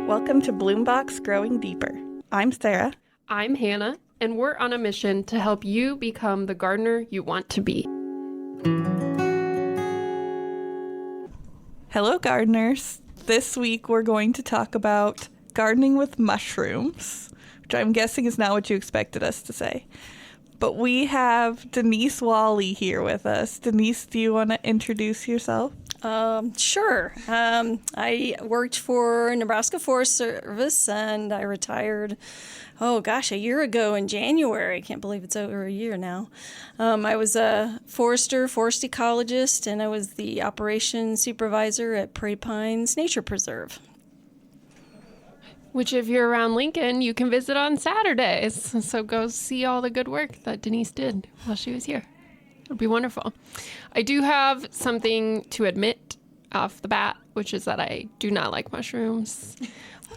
Welcome to Bloombox Growing Deeper. I'm Sarah. I'm Hannah, and we're on a mission to help you become the gardener you want to be. Hello, gardeners. This week we're going to talk about gardening with mushrooms, which I'm guessing is not what you expected us to say. But we have Denise Wally here with us. Denise, do you want to introduce yourself? Sure. I worked for Nebraska Forest Service, and I retired, a year ago in January. I can't believe it's over a year now. I was a forest ecologist, and I was the operations supervisor at Prairie Pines Nature Preserve. Which, if you're around Lincoln, you can visit on Saturdays. So go see all the good work that Denise did while she was here. It'll be wonderful. I do have something to admit off the bat, which is that I do not like mushrooms,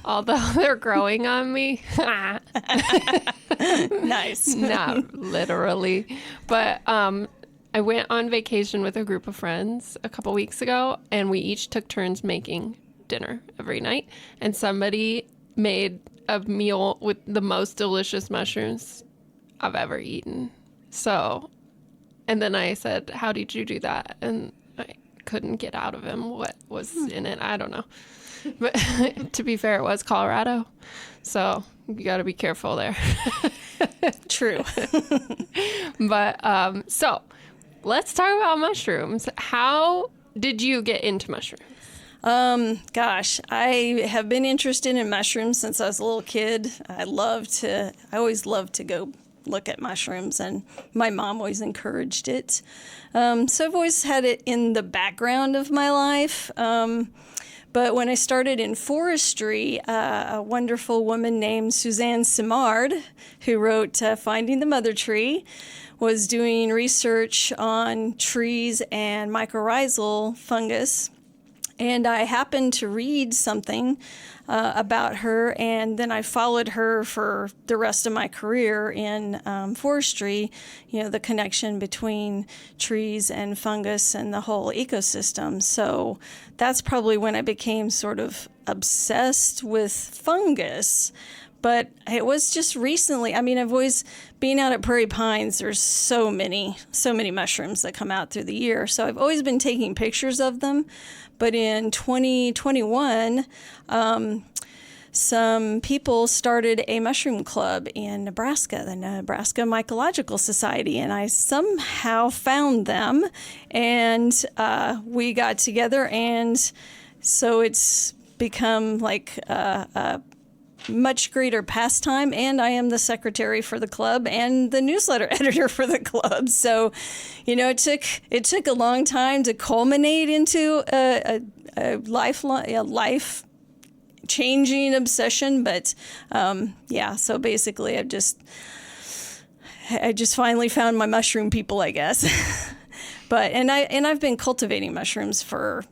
although they're growing on me. Nice. Not literally. But I went on vacation with a group of friends a couple weeks ago, and we each took turns making dinner every night. And somebody made a meal with the most delicious mushrooms I've ever eaten. And then I said, how did you do that? And I couldn't get out of him what was in it. I don't know. But to be fair, it was Colorado. So you got to be careful there. True. But so let's talk about mushrooms. How did you get into mushrooms? I have been interested in mushrooms since I was a little kid. I always loved to go look at mushrooms, and my mom always encouraged it. So I've always had it in the background of my life. But when I started in forestry, a wonderful woman named Suzanne Simard, who wrote Finding the Mother Tree, was doing research on trees and mycorrhizal fungus. And I happened to read something about her, and then I followed her for the rest of my career in forestry, the connection between trees and fungus and the whole ecosystem. So that's probably when I became sort of obsessed with fungus. But it was just recently. I've always been out at Prairie Pines. There's so many mushrooms that come out through the year. So I've always been taking pictures of them. But in 2021, some people started a mushroom club in Nebraska, the Nebraska Mycological Society, and I somehow found them, and we got together, and so it's become like a much greater pastime, and I am the secretary for the club and the newsletter editor for the club. So, it took a long time to culminate into a life-changing obsession. But so basically, I just finally found my mushroom people, I guess. I've been cultivating mushrooms for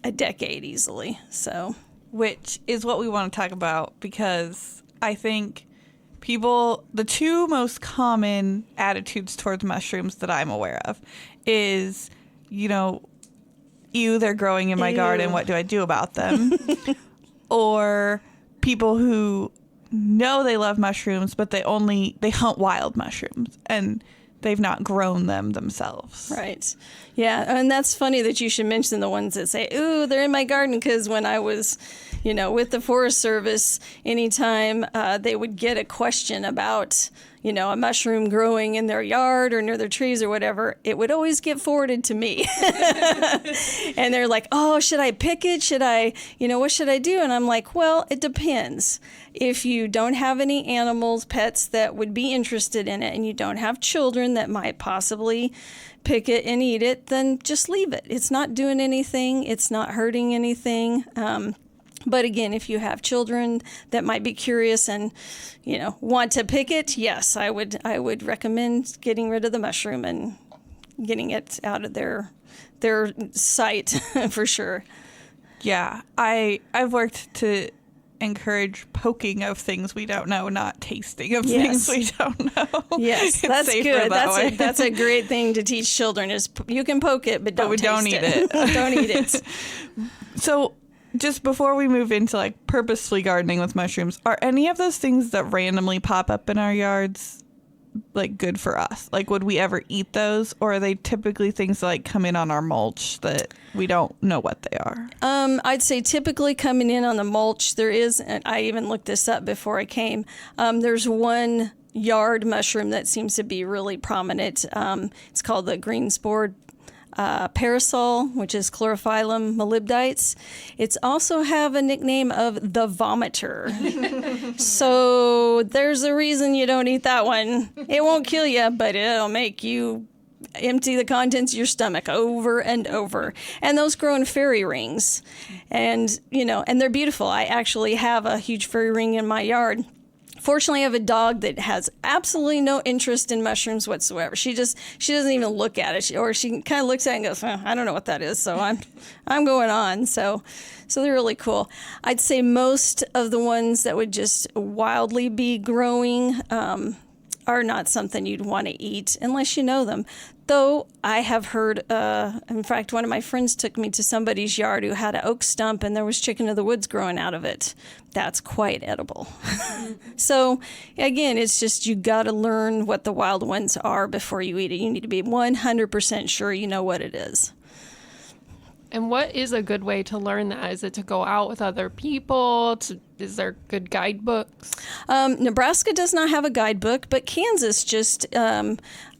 a decade easily. So. Which is what we want to talk about, because I think the two most common attitudes towards mushrooms that I'm aware of is, they're growing in my garden, what do I do about them? Or people who know they love mushrooms, but they hunt wild mushrooms, and they've not grown them themselves. Right. Yeah, and that's funny that you should mention the ones that say, ooh, they're in my garden, because when I was, with the Forest Service, anytime they would get a question about, a mushroom growing in their yard or near their trees or whatever, it would always get forwarded to me. And they're like, oh, should I pick it? Should I, what should I do? And I'm like, well, it depends. If you don't have any animals, pets that would be interested in it, and you don't have children that might possibly pick it and eat it, then just leave it. It's not doing anything. It's not hurting anything. But again, if you have children that might be curious and, want to pick it, yes, I would recommend getting rid of the mushroom and getting it out of their sight for sure. Yeah, I've worked to encourage poking of things we don't know, not tasting of things we don't know. Yes, that's good. That's a great thing to teach children is you can poke it, but don't eat it. it. Don't eat it. So just before we move into like purposefully gardening with mushrooms, are any of those things that randomly pop up in our yards like good for us? Like, would we ever eat those, or are they typically things that like come in on our mulch that we don't know what they are? I'd say typically coming in on the mulch, there is, and I even looked this up before I came, there's one yard mushroom that seems to be really prominent. It's called the greenspore parasol, which is Chlorophyllum molybdites. It's also have a nickname of the vomiter. So there's a reason you don't eat that one. It won't kill you, but it'll make you empty the contents of your stomach over and over. And those grow in fairy rings. And, and they're beautiful. I actually have a huge fairy ring in my yard. Fortunately, I have a dog that has absolutely no interest in mushrooms whatsoever. She doesn't even look at it, or she kind of looks at it and goes, I don't know what that is, so I'm going on. So they're really cool. I'd say most of the ones that would just wildly be growing are not something you'd want to eat unless you know them. Though I have heard, in fact, one of my friends took me to somebody's yard who had an oak stump and there was chicken of the woods growing out of it. That's quite edible. So, again, it's just you got to learn what the wild ones are before you eat it. You need to be 100% sure you know what it is. And what is a good way to learn that? Is it to go out with other people? Is there good guidebooks? Nebraska does not have a guidebook, but Kansas just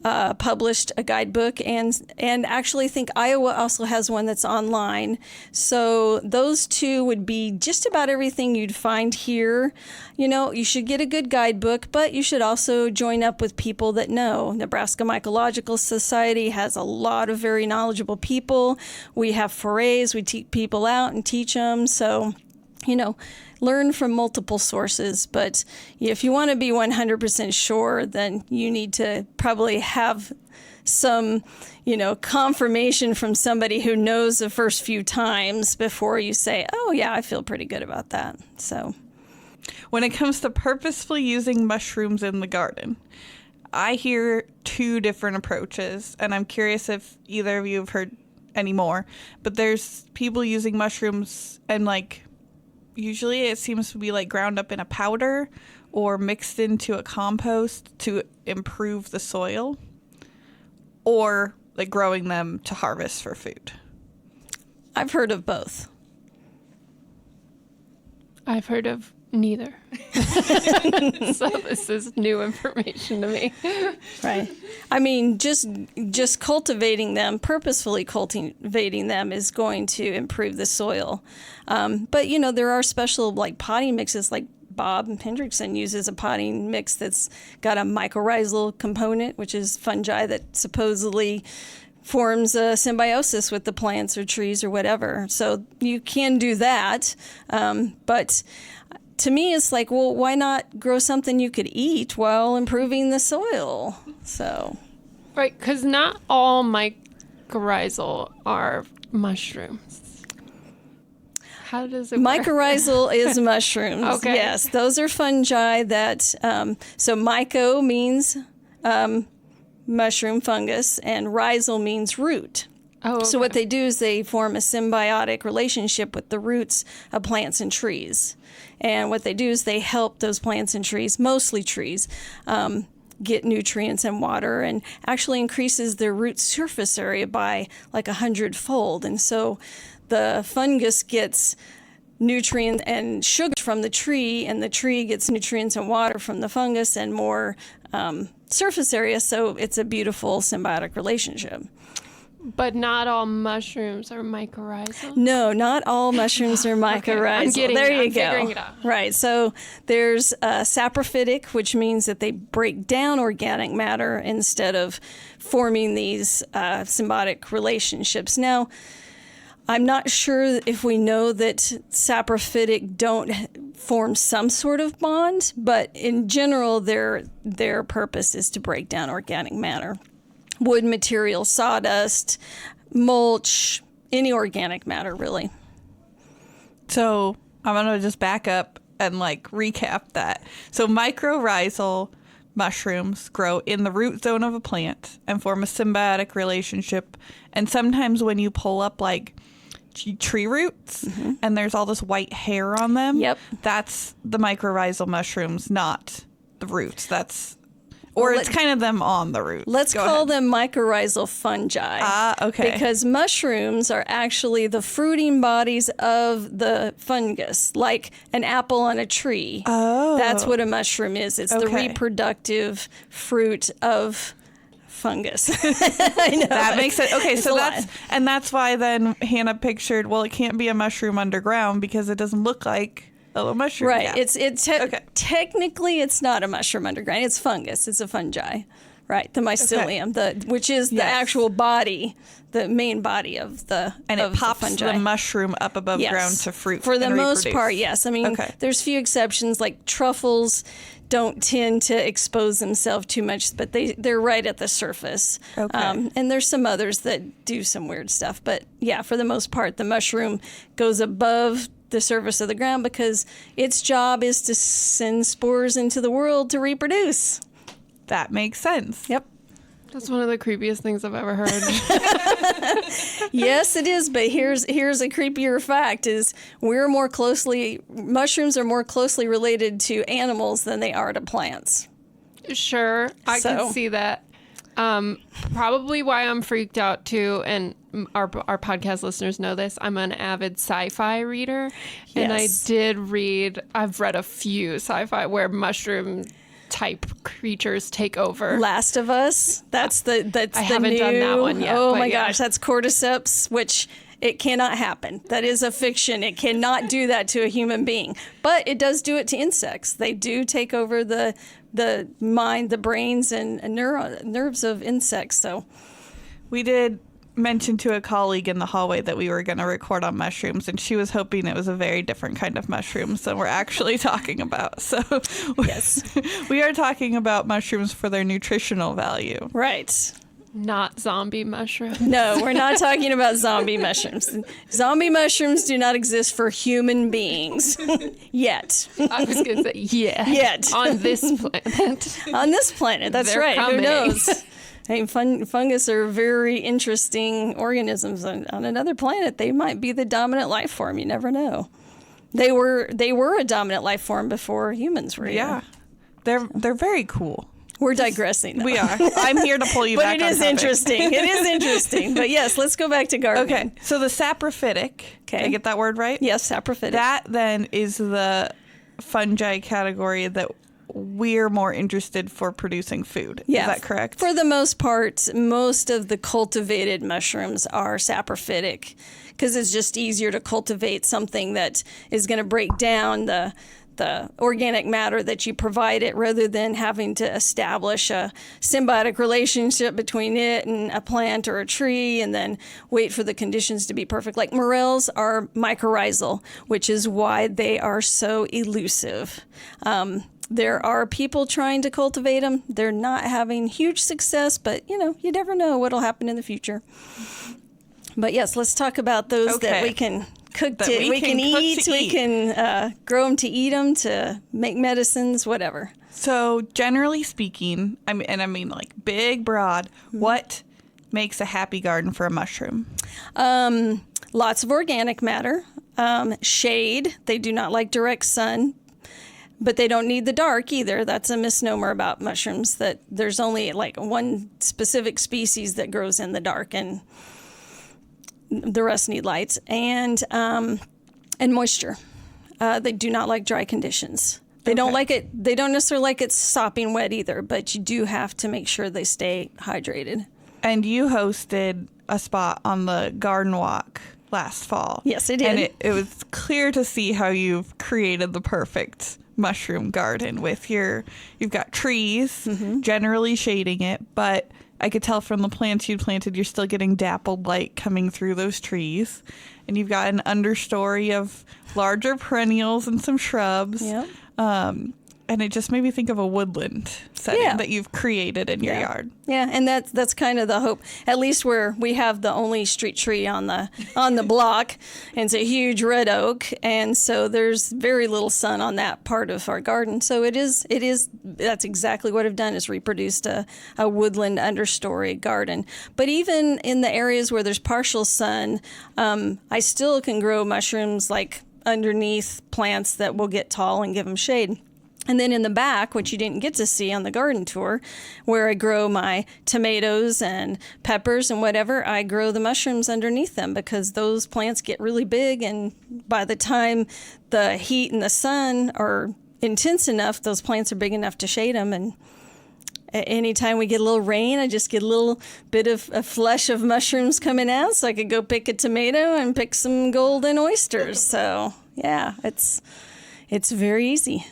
published a guidebook, and actually think Iowa also has one that's online. So those two would be just about everything you'd find here. You should get a good guidebook, but you should also join up with people that know. Nebraska Mycological Society has a lot of very knowledgeable people. We have forays. We take people out and teach them. So, learn from multiple sources. But if you want to be 100% sure, then you need to probably have some, confirmation from somebody who knows the first few times before you say, oh, yeah, I feel pretty good about that. So when it comes to purposefully using mushrooms in the garden, I hear two different approaches, and I'm curious if either of you have heard any more. But there's people using mushrooms and usually it seems to be ground up in a powder or mixed into a compost to improve the soil, or growing them to harvest for food. I've heard of both. I've heard of neither. So this is new information to me. Right. I mean, just cultivating them, purposefully cultivating them is going to improve the soil. But, there are special potting mixes, like Bob Hendrickson uses a potting mix that's got a mycorrhizal component, which is fungi that supposedly forms a symbiosis with the plants or trees or whatever. So you can do that. But to me, it's well, why not grow something you could eat while improving the soil? So, right, because not all mycorrhizal are mushrooms. How does it work? Mycorrhizal is mushrooms. Okay. Yes, those are fungi that, so myco means mushroom fungus, and rhizal means root. Oh, okay. So what they do is they form a symbiotic relationship with the roots of plants and trees. And what they do is they help those plants and trees, mostly trees, get nutrients and water, and actually increases their root surface area by 100-fold. And so the fungus gets nutrients and sugar from the tree, and the tree gets nutrients and water from the fungus and more surface area. So it's a beautiful symbiotic relationship. But not all mushrooms are mycorrhizal? No, not all mushrooms are mycorrhizal. Okay, I'm figuring it out. Right. So there's saprophytic, which means that they break down organic matter instead of forming these symbiotic relationships. Now, I'm not sure if we know that saprophytic don't form some sort of bond, but in general, their purpose is to break down organic matter. Wood material, sawdust, mulch, any organic matter, really. So I'm going to just back up and recap that. So mycorrhizal mushrooms grow in the root zone of a plant and form a symbiotic relationship. And sometimes when you pull up tree roots, and there's all this white hair on them. Yep. That's the mycorrhizal mushrooms, not the roots. It's kind of them on the roots. Let's Go call ahead. them mycorrhizal fungi. Okay. Because mushrooms are actually the fruiting bodies of the fungus, like an apple on a tree. Oh. That's what a mushroom is. It's the Okay. reproductive fruit of fungus. I know. That makes it okay. It's So a lot. that's why then Hannah pictured, well, it can't be a mushroom underground because it doesn't look like a mushroom. Right. Yeah. Okay. Technically it's not a mushroom underground. It's fungus. It's a fungi. Right. The mycelium, which is the Yes. actual body, the main body of the And of it pops the fungi. the mushroom up above Yes. ground to fruit. For the and most reproduce. part, yes. I mean, Okay. there's few exceptions, like truffles don't tend to expose themselves too much, but they're right at the surface. Okay. And there's some others that do some weird stuff. But yeah, for the most part, the mushroom goes above the surface of the ground because its job is to send spores into the world to reproduce. That makes sense. Yep. That's one of the creepiest things I've ever heard. Yes, it is. But here's a creepier fact: is mushrooms are more closely related to animals than they are to plants. Sure, I So- can see that. Probably why I'm freaked out too, and our podcast listeners know this. I'm an avid sci-fi reader, and I Yes. I've read a few sci-fi where mushroom type creatures take over. Last of Us. That's the haven't new, done that one yet, Oh but my yeah. gosh, that's cordyceps, which it cannot happen. That is a fiction. It cannot do that to a human being, but it does do it to insects. They do take over the mind, the brains, and nerves of insects. So We did mention to a colleague in the hallway that we were going to record on mushrooms, and she was hoping it was a very different kind of mushrooms than we're actually talking about. So yes, we are talking about mushrooms for their nutritional value. right. Not zombie mushrooms. No, we're not talking about zombie mushrooms. Zombie mushrooms do not exist for human beings yet. I was going to say, yeah. Yet. On this planet. On this planet, that's They're right. coming. Who knows? Hey, fungus are very interesting organisms. On another planet, they might be the dominant life form. You never know. They were a dominant life form before humans were. Yeah. Here. They're very cool. We're digressing. Though. We are. I'm here to pull you But back it on is topic. interesting. It is interesting. But yes, let's go back to gardening. Okay. So the saprophytic, did I get that word right? Yes, saprophytic. That then is the fungi category that we're more interested for producing food. Yeah. Is that correct? For the most part, most of the cultivated mushrooms are saprophytic because it's just easier to cultivate something that is going to break down the organic matter that you provide it rather than having to establish a symbiotic relationship between it and a plant or a tree and then wait for the conditions to be perfect. Like morels are mycorrhizal, which is why they are so elusive. There are people trying to cultivate them. They're not having huge success, but you never know what'll happen in the future. But yes, let's talk about those that we can cook That to, we can cook eat, to we eat. can grow them to eat them, to make medicines, whatever. So generally speaking, I mean like big, broad, what makes a happy garden for a mushroom? Lots of organic matter, shade. They do not like direct sun, but they don't need the dark either. That's a misnomer about mushrooms, that there's only like one specific species that grows in the dark and the rest need lights and moisture. They do not like dry conditions. They don't like it. They don't necessarily like it sopping wet either, but you do have to make sure they stay hydrated. And you hosted a spot on the garden walk last fall. Yes, I did. And it was clear to see how you've created the perfect mushroom garden with you've got trees, generally shading it, but I could tell from the plants you planted, you're still getting dappled light coming through those trees. And you've got an understory of larger perennials and some shrubs. Yep. and it just made me think of a woodland setting that you've created in your yard. Yeah, and that's kind of the hope. At least where we have the only street tree on the block, and it's a huge red oak, and so there's very little sun on that part of our garden. So it is. That's exactly what I've done, is reproduced a woodland understory garden. But even in the areas where there's partial sun, I still can grow mushrooms like underneath plants that will get tall and give them shade. And then in the back, which you didn't get to see on the garden tour, where I grow my tomatoes and peppers and whatever, I grow the mushrooms underneath them, because those plants get really big, and by the time the heat and the sun are intense enough, those plants are big enough to shade them. And anytime we get a little rain, I just get a little bit of a flush of mushrooms coming out, so I could go pick a tomato and pick some golden oysters. So yeah, it's very easy.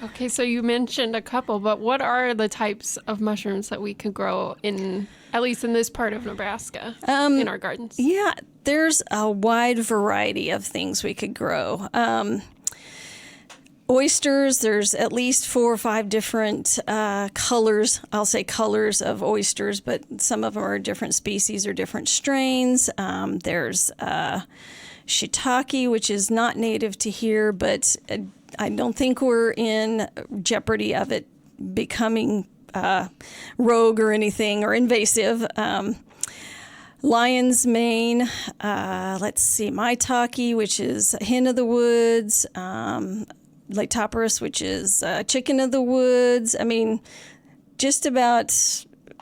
Okay, so you mentioned a couple, but what are the types of mushrooms that we could grow at least in this part of Nebraska, in our gardens? Yeah, there's a wide variety of things we could grow. Oysters, there's at least 4 or 5 different colors. I'll say colors of oysters, but some of them are different species or different strains. There's shiitake, which is not native to here, but I don't think we're in jeopardy of it becoming rogue or anything, or invasive. Lion's mane, let's see, maitake, which is hen of the woods, Laetoporus, which is chicken of the woods. I mean, just about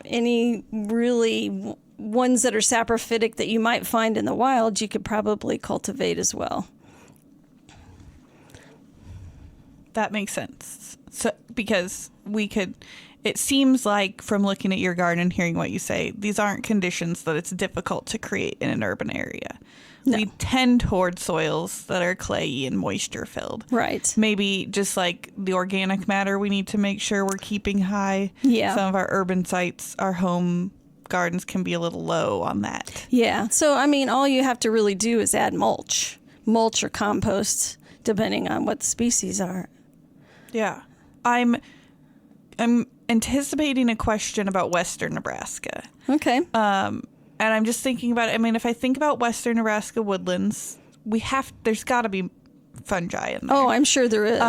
any really ones that are saprophytic that you might find in the wild, you could probably cultivate as well. That makes sense. So, because it seems like from looking at your garden and hearing what you say, these aren't conditions that it's difficult to create in an urban area. No. We tend toward soils that are clayey and moisture filled. Right. Maybe just like the organic matter, we need to make sure we're keeping high. Yeah. Some of our urban sites, our home gardens can be a little low on that. Yeah. So, I mean, all you have to really do is add mulch or compost, depending on what the species are. Yeah. I'm anticipating a question about Western Nebraska. Okay. And I'm just thinking about it. I mean, if I think about Western Nebraska woodlands, there's got to be fungi in there. Oh, I'm sure there is.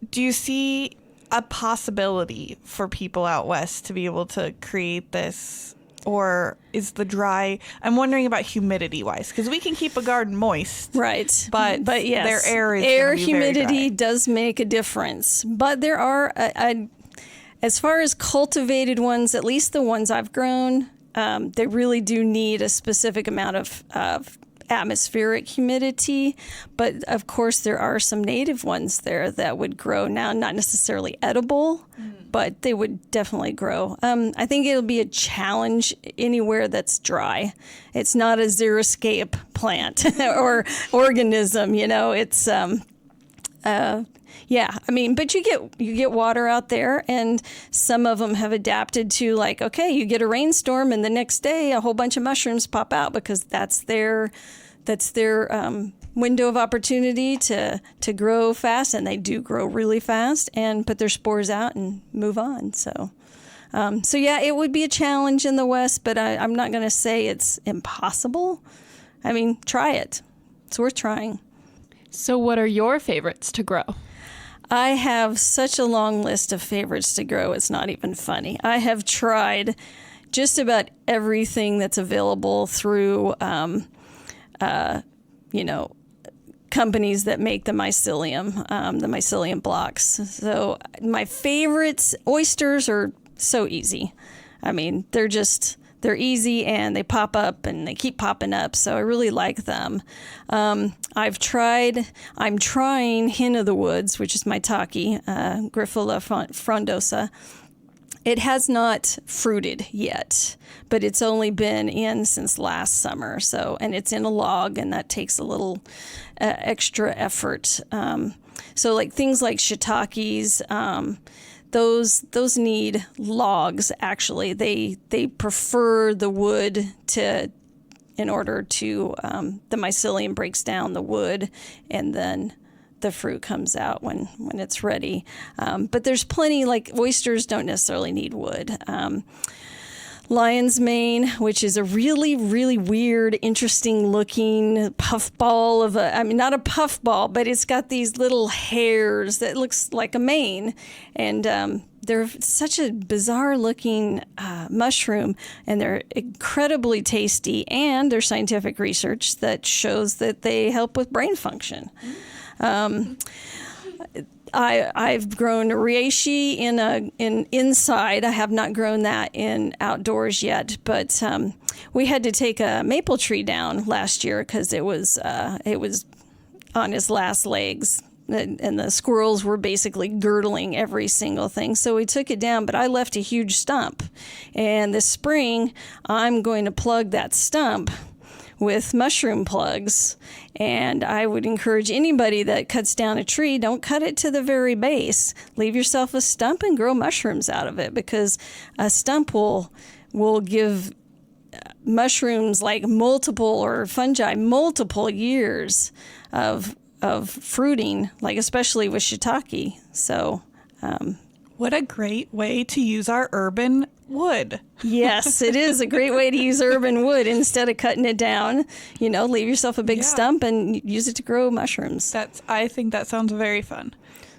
Do you see a possibility for people out west to be able to create this? Or is I'm wondering about humidity wise, because we can keep a garden moist. Right. But yes, their air humidity does make a difference. But there are, as far as cultivated ones, at least the ones I've grown, they really do need a specific amount of atmospheric humidity. But of course, there are some native ones there that would grow now, not necessarily edible, but they would definitely grow. I think it'll be a challenge anywhere that's dry. It's not a xeriscape plant or organism, it's yeah, I mean, but you get water out there, and some of them have adapted to, like, okay, you get a rainstorm and the next day a whole bunch of mushrooms pop out, because that's their window of opportunity to grow fast, and they do grow really fast, and put their spores out and move on. So yeah, it would be a challenge in the West, but I'm not going to say it's impossible. I mean, try it. It's worth trying. So what are your favorites to grow? I have such a long list of favorites to grow, it's not even funny. I have tried just about everything that's available through, companies that make the mycelium blocks. So my favorites, oysters, are so easy. I mean, they're easy, and they pop up and they keep popping up. So I really like them. I'm trying hen of the woods, which is maitake, Grifola frondosa. It has not fruited yet, but it's only been in since last summer. So, and it's in a log, and that takes a little extra effort. So like things like shiitakes, those need logs. Actually, they prefer the wood in order to the mycelium breaks down the wood, and then the fruit comes out when it's ready. But there's plenty, like oysters don't necessarily need wood. Lion's mane, which is a really, really weird, interesting looking puffball not a puffball, but it's got these little hairs that looks like a mane. And they're such a bizarre looking mushroom, and they're incredibly tasty. And there's scientific research that shows that they help with brain function. I've grown reishi in inside. I have not grown that in outdoors yet, but we had to take a maple tree down last year because it was on its last legs, and the squirrels were basically girdling every single thing. So we took it down, but I left a huge stump, and this spring I'm going to plug that stump with mushroom plugs. And I would encourage anybody that cuts down a tree, don't cut it to the very base. Leave yourself a stump and grow mushrooms out of it, because a stump will give mushrooms like multiple years of fruiting, like especially with shiitake. So what a great way to use our urban wood. Yes, it is a great way to use urban wood instead of cutting it down. Leave yourself a big stump and use it to grow mushrooms. I think that sounds very fun.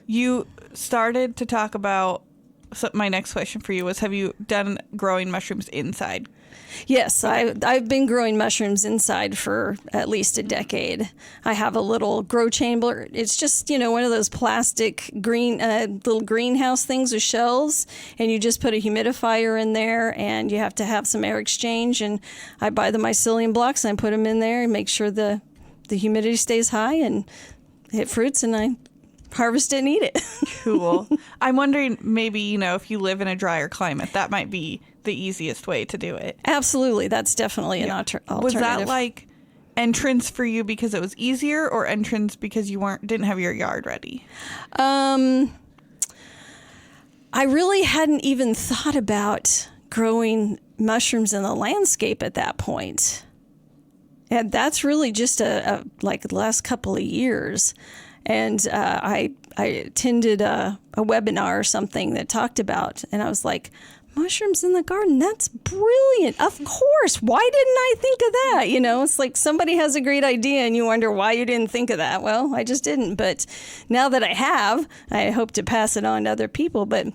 You started to talk about, so my next question for you was, have you done growing mushrooms inside? Yes, I've been growing mushrooms inside for at least a decade. I have a little grow chamber. It's just, one of those plastic little greenhouse things with shelves, and you just put a humidifier in there, and you have to have some air exchange. And I buy the mycelium blocks and I put them in there and make sure the humidity stays high, and hit fruits, and I harvest it and eat it. Cool. I'm wondering, maybe, if you live in a drier climate, that might be the easiest way to do it. Absolutely. That's definitely an alternative. Was that like entrance for you because it was easier, or entrance because you didn't have your yard ready? I really hadn't even thought about growing mushrooms in the landscape at that point. And that's really just like the last couple of years. And I attended a webinar or something that talked about, and I was like, mushrooms in the garden, that's brilliant. Of course. Why didn't I think of that? It's like somebody has a great idea and you wonder why you didn't think of that. Well, I just didn't. But now that I have, I hope to pass it on to other people. But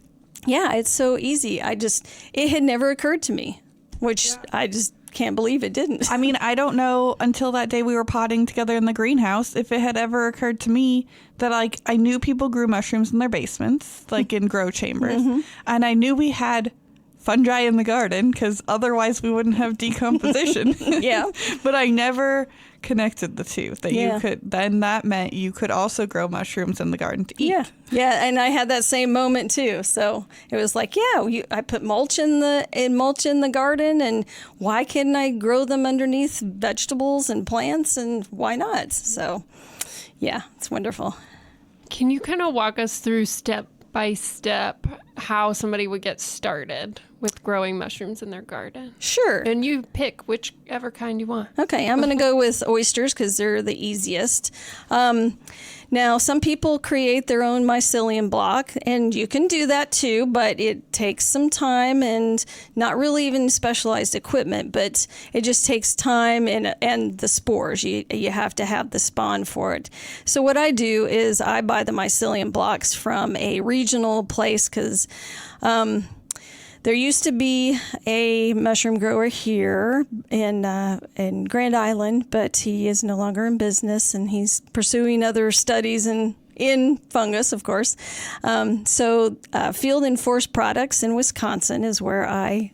yeah, it's so easy. It had never occurred to me, which I just can't believe it didn't. I mean, I don't know until that day we were potting together in the greenhouse if it had ever occurred to me that, like, I knew people grew mushrooms in their basements, like in grow chambers. Mm-hmm. And I knew we had fungi in the garden because otherwise we wouldn't have decomposition. Yeah. But I never connected the two, that you could, then that meant you could also grow mushrooms in the garden to eat. Yeah, and I had that same moment too. So it was like, I put mulch in the garden, and why couldn't I grow them underneath vegetables and plants, and why not? So yeah, it's wonderful. Can you kind of walk us through step by step how somebody would get started with growing mushrooms in their garden? Sure. And you pick whichever kind you want. Okay, I'm going to go with oysters because they're the easiest. Now, some people create their own mycelium block, and you can do that too, but it takes some time and not really even specialized equipment, but it just takes time and the spores. You have to have the spawn for it. So what I do is I buy the mycelium blocks from a regional place because there used to be a mushroom grower here in Grand Island, but he is no longer in business, and he's pursuing other studies in fungus, of course. So Field and Forest Products in Wisconsin is where I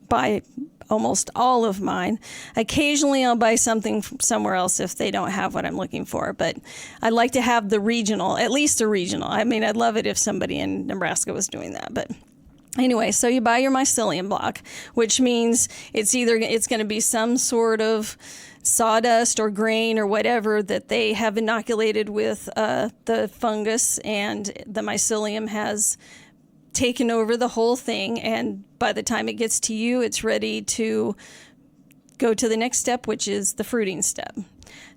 buy almost all of mine. Occasionally I'll buy something from somewhere else if they don't have what I'm looking for, but I'd like to have the regional, at least a regional. I mean, I'd love it if somebody in Nebraska was doing that, but anyway, so you buy your mycelium block, which means it's going to be some sort of sawdust or grain or whatever that they have inoculated with the fungus, and the mycelium has taken over the whole thing. And by the time it gets to you, it's ready to go to the next step, which is the fruiting step.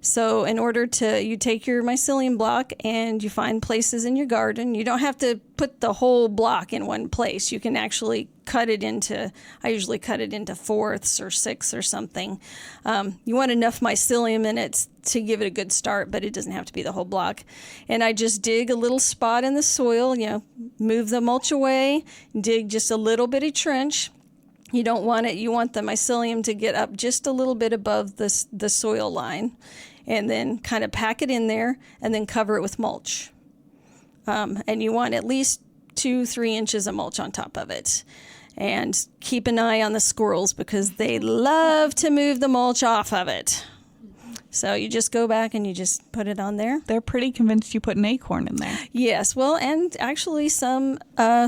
So in order to, you take your mycelium block and you find places in your garden. You don't have to put the whole block in one place. You can actually cut it into, I usually cut it into fourths or sixths or something. You want enough mycelium in it to give it a good start, but it doesn't have to be the whole block. And I just dig a little spot in the soil, move the mulch away, dig just a little bitty trench. You don't want it, you want the mycelium to get up just a little bit above the soil line, and then kind of pack it in there and then cover it with mulch. And you want at least 2-3 inches of mulch on top of it. And keep an eye on the squirrels because they love to move the mulch off of it. So you just go back and you just put it on there. They're pretty convinced you put an acorn in there. Yes, well, and actually some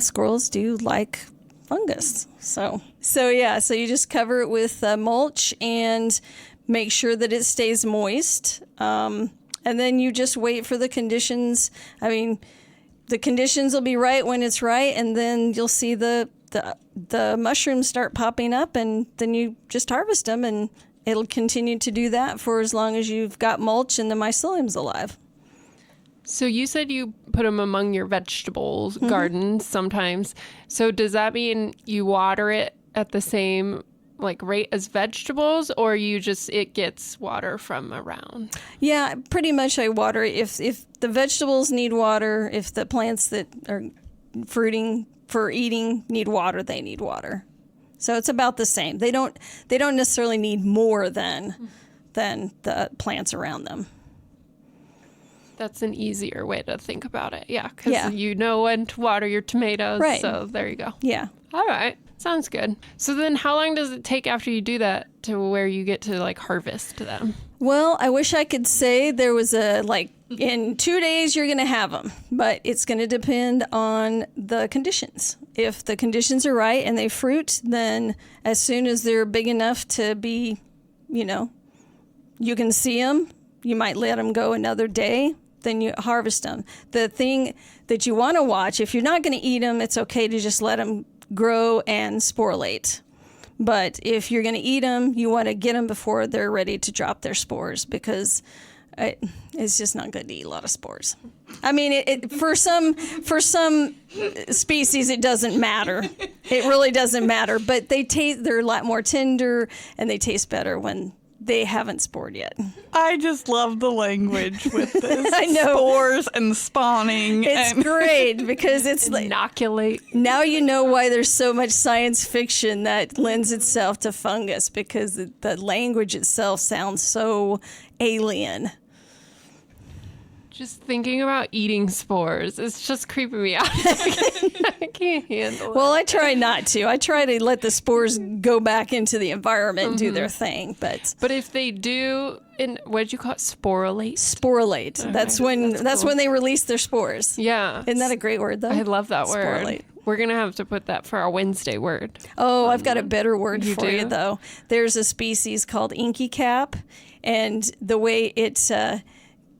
squirrels do like fungus. So you just cover it with mulch and make sure that it stays moist. And then you just wait for the conditions. I mean, the conditions will be right when it's right, and then you'll see the mushrooms start popping up, and then you just harvest them, and it'll continue to do that for as long as you've got mulch and the mycelium's alive. So you said you put them among your vegetables gardens sometimes. So does that mean you water it at the same rate as vegetables, or it gets water from around? Yeah, pretty much I water it. If the vegetables need water, if the plants that are fruiting for eating need water, they need water. So it's about the same. They don't necessarily need more than the plants around them. That's an easier way to think about it. Yeah, because you know when to water your tomatoes. Right. So there you go. Yeah. All right. Sounds good. So then how long does it take after you do that to where you get to harvest them? Well, I wish I could say there was in 2 days you're going to have them, but it's going to depend on the conditions. If the conditions are right and they fruit, then as soon as they're big enough to be, you can see them, you might let them go another day, then you harvest them. The thing that you want to watch, if you're not going to eat them, it's okay to just let them grow and sporulate. But if you're going to eat them, you want to get them before they're ready to drop their spores, because it's just not good to eat a lot of spores. I mean, for some species, it doesn't matter. It really doesn't matter. But they're a lot more tender, and they taste better when they haven't spored yet. I just love the language with this. I know. Spores and spawning. It's great because it's inoculate. Now you know why there's so much science fiction that lends itself to fungus, because the language itself sounds so alien. Just thinking about eating spores, it's just creeping me out. I can't handle it. Well, I try not to. I try to let the spores go back into the environment and do their thing. But if they do, what did you call it? Sporulate? Sporulate. Okay. That's when they release their spores. Yeah. Isn't that a great word, though? I love that word. Sporulate. We're going to have to put that for our Wednesday word. Oh, I've got a better word for you, though. There's a species called inky cap, and the way it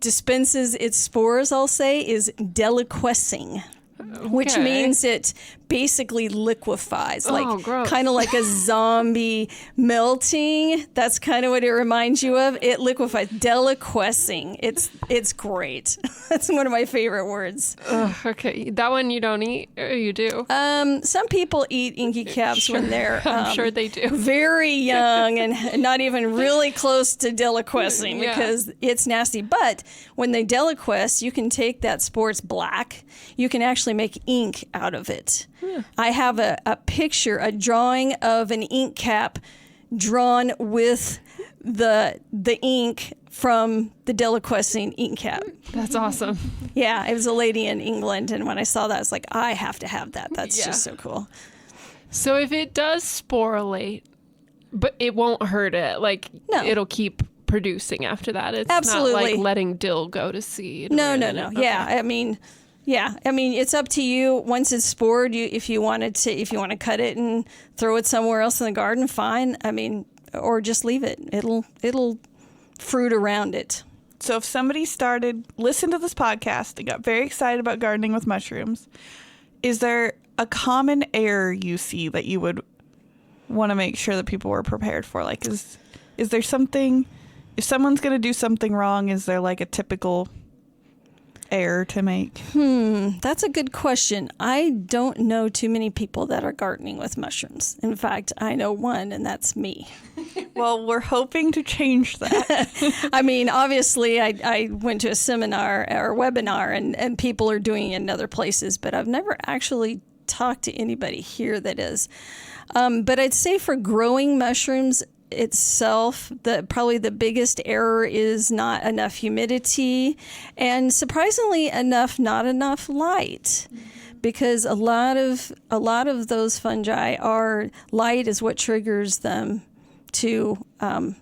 dispenses its spores, I'll say, is deliquescing, which means it basically liquefies, kind of like a zombie melting. That's kind of what it reminds you of. It liquefies, deliquescing. It's great. That's one of my favorite words. Okay, that one you don't eat, or you do? Some people eat inky caps when they're I'm sure they do. Very young and not even really close to deliquescing, because it's nasty. But when they deliquesce, you can take that spore, it's black. You can actually make ink out of it. I have a picture, a drawing of an ink cap drawn with the ink from the deliquescing ink cap. That's awesome. Yeah, it was a lady in England, and when I saw that, I was like, I have to have that. That's just so cool. So if it does sporulate, but it won't hurt it, it'll keep producing after that. It's absolutely not like letting dill go to seed. No. Okay. Yeah, I mean, it's up to you. Once it's spored, if you want to cut it and throw it somewhere else in the garden, fine. I mean, or just leave it. It'll fruit around it. So if somebody listened to this podcast and got very excited about gardening with mushrooms, is there a common error you see that you would want to make sure that people were prepared for? Is there something if someone's going to do something wrong, is there like a typical error to make? That's a good question. I don't know too many people that are gardening with mushrooms. In fact, I know one, and that's me. Well, we're hoping to change that. I mean, obviously, I went to a seminar or webinar, and people are doing it in other places, but I've never actually talked to anybody here that is. But I'd say for growing mushrooms itself, probably the biggest error is not enough humidity, and surprisingly not enough light. Because a lot of those fungi are light is what triggers them to send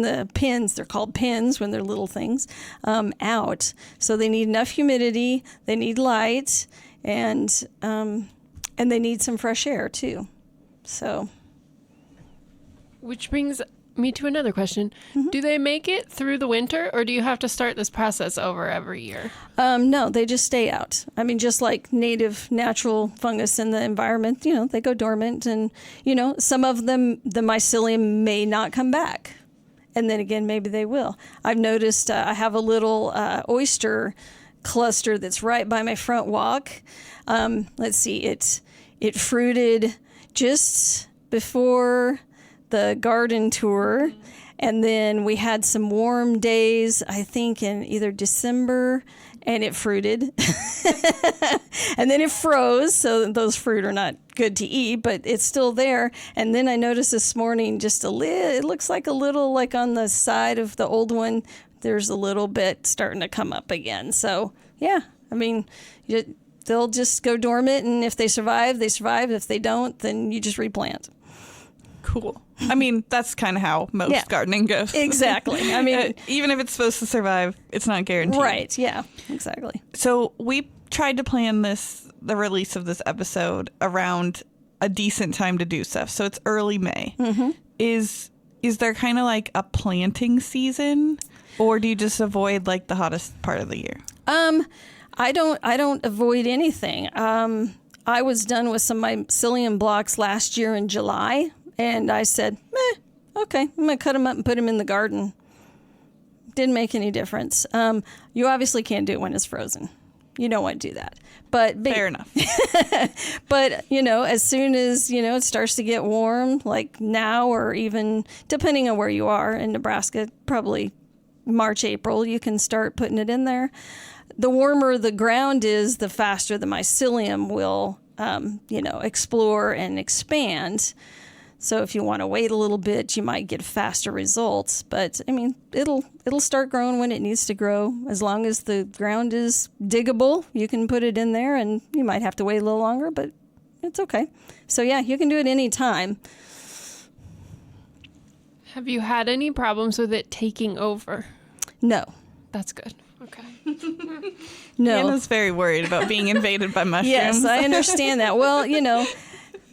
the pins. They're called pins when they're little things out. So they need enough humidity, they need light, and they need some fresh air too. So. Which brings me to another question. Do they make it through the winter, or do you have to start this process over every year? No, they just stay out. I mean, just like native natural fungus in the environment, they go dormant, and, some of them, the mycelium may not come back. And then again, maybe they will. I've noticed I have a little oyster cluster that's right by my front walk. Let's see, it fruited just before the garden tour, and then we had some warm days, I think in either December, and it fruited. And then it froze, so those fruit are not good to eat, but it's still there. And then I noticed this morning it looks like a little, like on the side of the old one, there's a little bit starting to come up again. So yeah, I mean, they'll just go dormant, and if they survive, they survive. If they don't, then you just replant. Cool. I mean, that's kind of how most gardening goes. Exactly. I mean, even if it's supposed to survive, it's not guaranteed. Right. Yeah, exactly. So we tried to plan the release of this episode around a decent time to do stuff. So it's early May. Mm-hmm. Is there kind of like a planting season, or do you just avoid like the hottest part of the year? I don't avoid anything. I was done with some mycelium blocks last year in July. And I said, okay, I'm going to cut them up and put them in the garden. Didn't make any difference. You obviously can't do it when it's frozen. You don't want to do that. But fair enough. But, as soon as, it starts to get warm, like now, or even depending on where you are in Nebraska, probably March, April, you can start putting it in there. The warmer the ground is, the faster the mycelium will, explore and expand. So if you want to wait a little bit, you might get faster results. But I mean, it'll start growing when it needs to grow. As long as the ground is diggable, you can put it in there, and you might have to wait a little longer, but it's okay. So yeah, you can do it any time. Have you had any problems with it taking over? No. That's good. Okay. No. Anna's very worried about being invaded by mushrooms. Yes, I understand that. Well,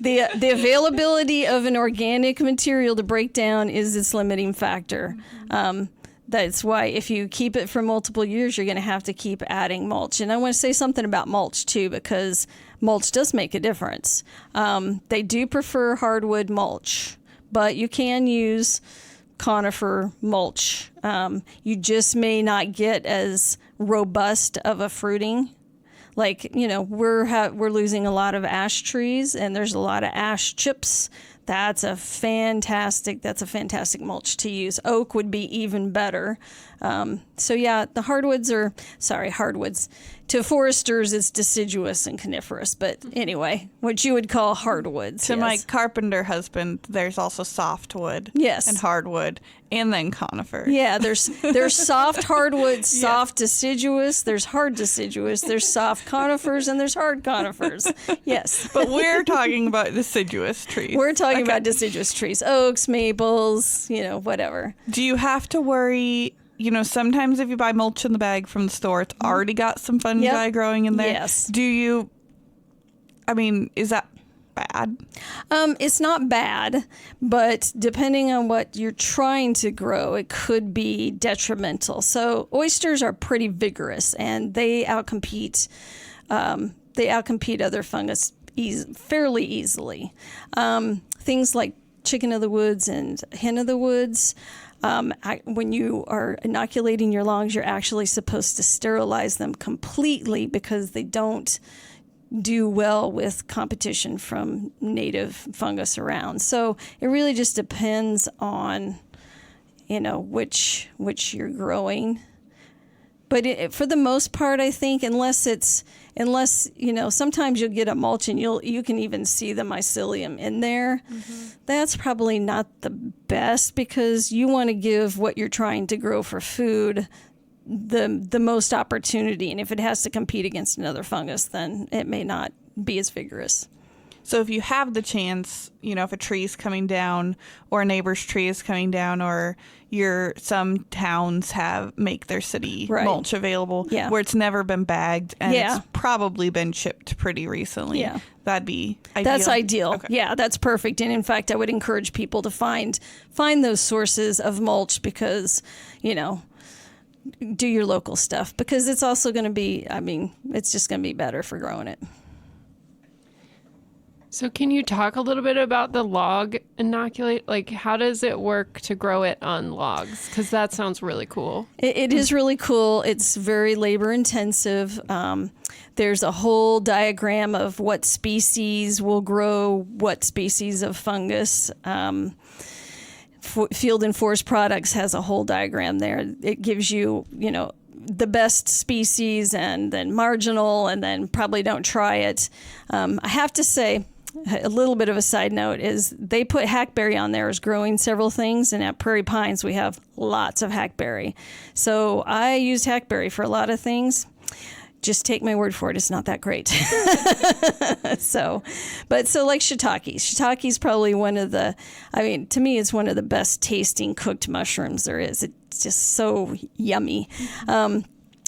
the availability of an organic material to break down is its limiting factor. That's why if you keep it for multiple years, you're going to have to keep adding mulch. And I want to say something about mulch too, because mulch does make a difference. They do prefer hardwood mulch, but you can use conifer mulch. You just may not get as robust of a fruiting. Like, we're losing a lot of ash trees, and there's a lot of ash chips. That's a fantastic mulch to use. Oak would be even better. So yeah, the hardwoods. To foresters, it's deciduous and coniferous. But anyway, what you would call hardwoods. To yes. my carpenter husband, there's also softwood. Yes. And hardwood, and then conifer. Yeah, there's soft hardwood, soft deciduous, there's hard deciduous, there's soft conifers, and there's hard conifers. Yes. But we're talking about deciduous trees. We're talking about deciduous trees, oaks, maples, whatever. Do you have to worry? Sometimes if you buy mulch in the bag from the store, it's already got some fungi growing in there. Yes. Is that bad? It's not bad, but depending on what you're trying to grow, it could be detrimental. So oysters are pretty vigorous, and they outcompete other fungus fairly easily. Things like chicken of the woods and hen of the woods. When you are inoculating your logs, you're actually supposed to sterilize them completely because they don't do well with competition from native fungus around. So it really just depends on, which you're growing. But for the most part, I think, unless sometimes you'll get a mulch and you can even see the mycelium in there. Mm-hmm. That's probably not the best because you want to give what you're trying to grow for food the most opportunity. And if it has to compete against another fungus, then it may not be as vigorous. So if you have the chance, if a tree is coming down or a neighbor's tree is coming down or some towns make their city mulch available where it's never been bagged and it's probably been shipped pretty recently. Yeah. That'd be ideal. That's ideal. Okay. Yeah, that's perfect. And in fact, I would encourage people to find those sources of mulch because, do your local stuff because it's also going to be, it's just going to be better for growing it. So can you talk a little bit about the log inoculate? Like, how does it work to grow it on logs? Because that sounds really cool. It is really cool. It's very labor intensive. There's a whole diagram of what species will grow what species of fungus. Field and Forest Products has a whole diagram there. It gives you, the best species and then marginal and then probably don't try it. I have to say, a little bit of a side note is they put hackberry on there as growing several things, and at Prairie Pines we have lots of hackberry. So I used hackberry for a lot of things. Just take my word for it, it's not that great. So like shiitake. Shiitake is probably to me it's one of the best tasting cooked mushrooms there is. It's just so yummy.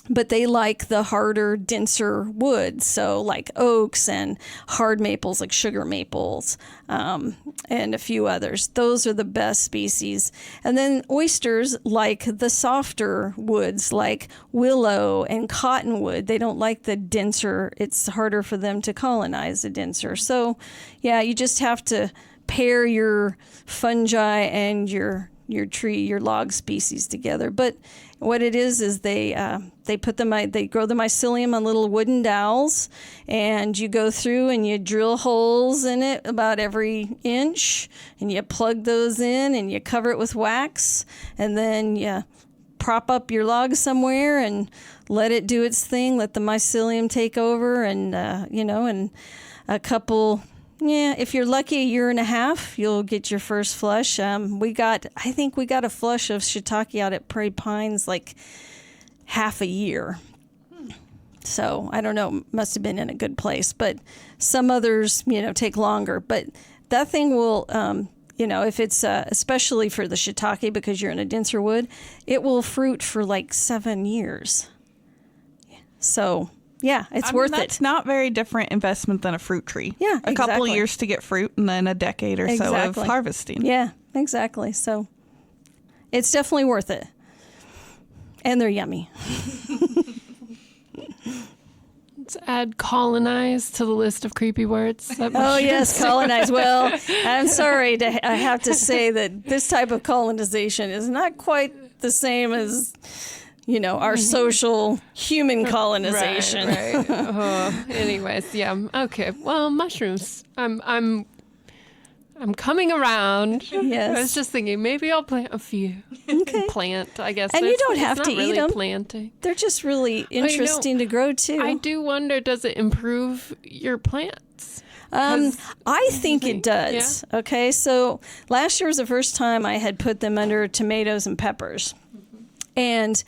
But they like the harder, denser woods, so like oaks and hard maples like sugar maples, and a few others. Those are the best species. And then oysters like the softer woods like willow and cottonwood. They don't like the denser. It's harder for them to colonize the denser. So, yeah, you just have to pair your fungi and your log species together. But what it is they grow the mycelium on little wooden dowels, and you go through and you drill holes in it about every inch, and you plug those in and you cover it with wax, and then you prop up your log somewhere and let it do its thing, let the mycelium take over, and and a couple. Yeah, if you're lucky, a year and a half, you'll get your first flush. I think we got a flush of shiitake out at Prairie Pines like half a year. So I don't know, must have been in a good place. But some others, take longer. But that thing will, if it's especially for the shiitake because you're in a denser wood, it will fruit for like 7 years. So. Yeah, it's worth that's it. Not very different investment than a fruit tree. Yeah, a couple of years to get fruit and then a decade or so of harvesting. Yeah, exactly. So it's definitely worth it. And they're yummy. Let's add colonize to the list of creepy words. Oh, yes, colonize. Well, I'm sorry I have to say that this type of colonization is not quite the same as... our social human colonization. Right. Anyways, yeah. Okay. Well, mushrooms. I'm coming around. Yes. I was just thinking maybe I'll plant a few. Okay. Plant, I guess. And you don't have to really eat them. Planting. They're just really interesting to grow too. I do wonder, does it improve your plants? I think it does. Yeah. Okay. So last year was the first time I had put them under tomatoes and peppers. Mm-hmm. And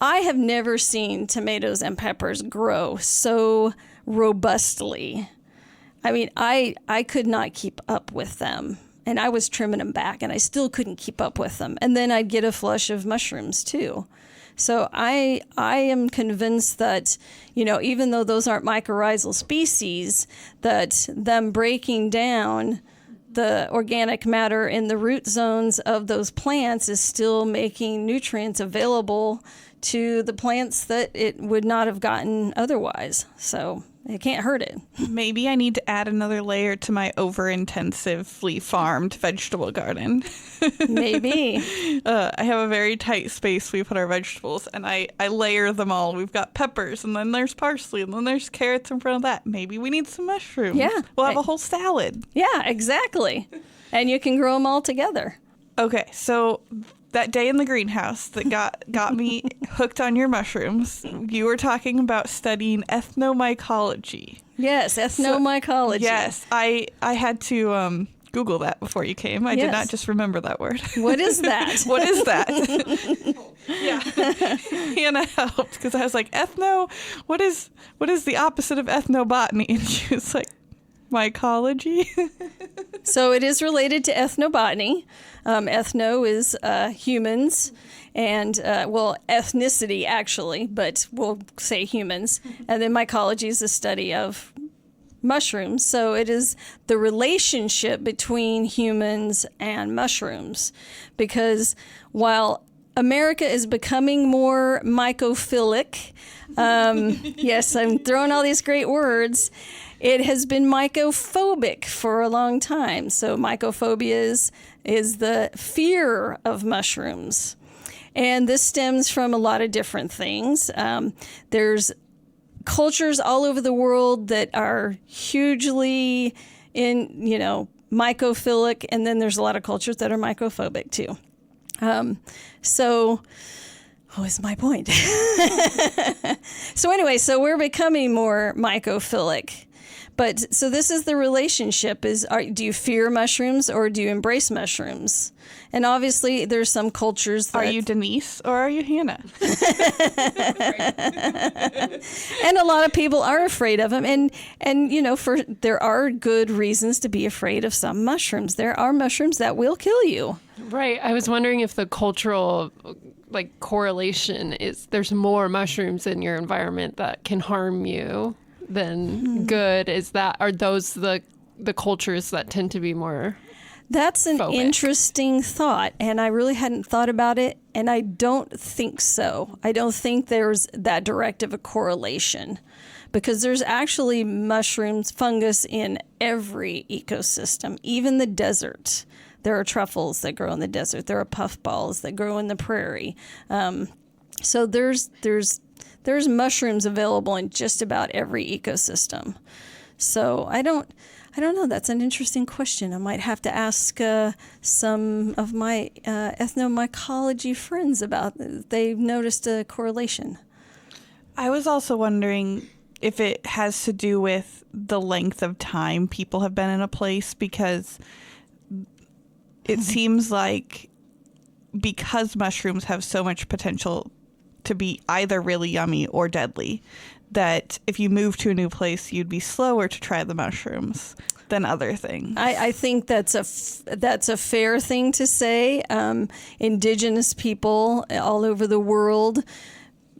I have never seen tomatoes and peppers grow so robustly. I could not keep up with them, and I was trimming them back, and I still couldn't keep up with them. And then I'd get a flush of mushrooms too. So I am convinced that, even though those aren't mycorrhizal species, that them breaking down the organic matter in the root zones of those plants is still making nutrients available to the plants that it would not have gotten otherwise. So it can't hurt it. Maybe I need to add another layer to my over-intensively farmed vegetable garden. Maybe. I have a very tight space we put our vegetables, and I layer them all. We've got peppers, and then there's parsley, and then there's carrots in front of that. Maybe we need some mushrooms. Yeah. We'll have a whole salad. Yeah, exactly. And you can grow them all together. Okay, so that day in the greenhouse that got me hooked on your mushrooms, you were talking about studying ethnomycology. Yes, ethnomycology. Yes, I had to Google that before you came. I did not just remember that word. What is that? What is that? Yeah. Hannah helped because I was like, what is the opposite of ethnobotany? And she was like, mycology. So it is related to ethnobotany. Ethno is humans, and ethnicity actually, but we'll say humans. And then mycology is the study of mushrooms. So it is the relationship between humans and mushrooms, because while America is becoming more mycophilic, yes, I'm throwing all these great words. It has been mycophobic for a long time. So mycophobia is the fear of mushrooms. And this stems from a lot of different things. There's cultures all over the world that are hugely mycophilic, and then there's a lot of cultures that are mycophobic too. What was my point? So we're becoming more mycophilic. But so this is the relationship: do you fear mushrooms or do you embrace mushrooms? And obviously, there's some cultures that... Are you Denise or are you Hannah? And a lot of people are afraid of them. And there are good reasons to be afraid of some mushrooms. There are mushrooms that will kill you. Right. I was wondering if the cultural correlation is there's more mushrooms in your environment that can harm you than good. Are those the cultures that tend to be more... That's an phobic? Interesting thought, and I really hadn't thought about it, and I don't think so. I don't think there's that direct of a correlation, because there's actually mushrooms, fungus in every ecosystem, even the desert. There are truffles that grow in the desert. There are puffballs that grow in the prairie. So there's mushrooms available in just about every ecosystem. So I don't know. That's an interesting question. I might have to ask some of my ethnomycology friends about if they've noticed a correlation. I was also wondering if it has to do with the length of time people have been in a place, because it seems like because mushrooms have so much potential to be either really yummy or deadly, that if you move to a new place, you'd be slower to try the mushrooms than other things. I think that's a fair thing to say. Indigenous people all over the world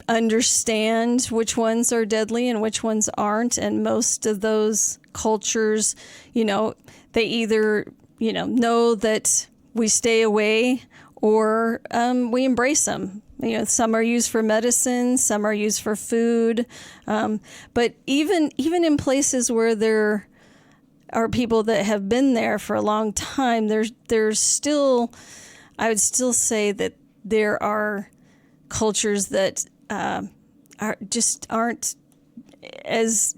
understand which ones are deadly and which ones aren't, and most of those cultures, they either know that we stay away or we embrace them. Some are used for medicine, some are used for food. But even in places where there are people that have been there for a long time, there's still, I would still say that there are cultures that aren't as,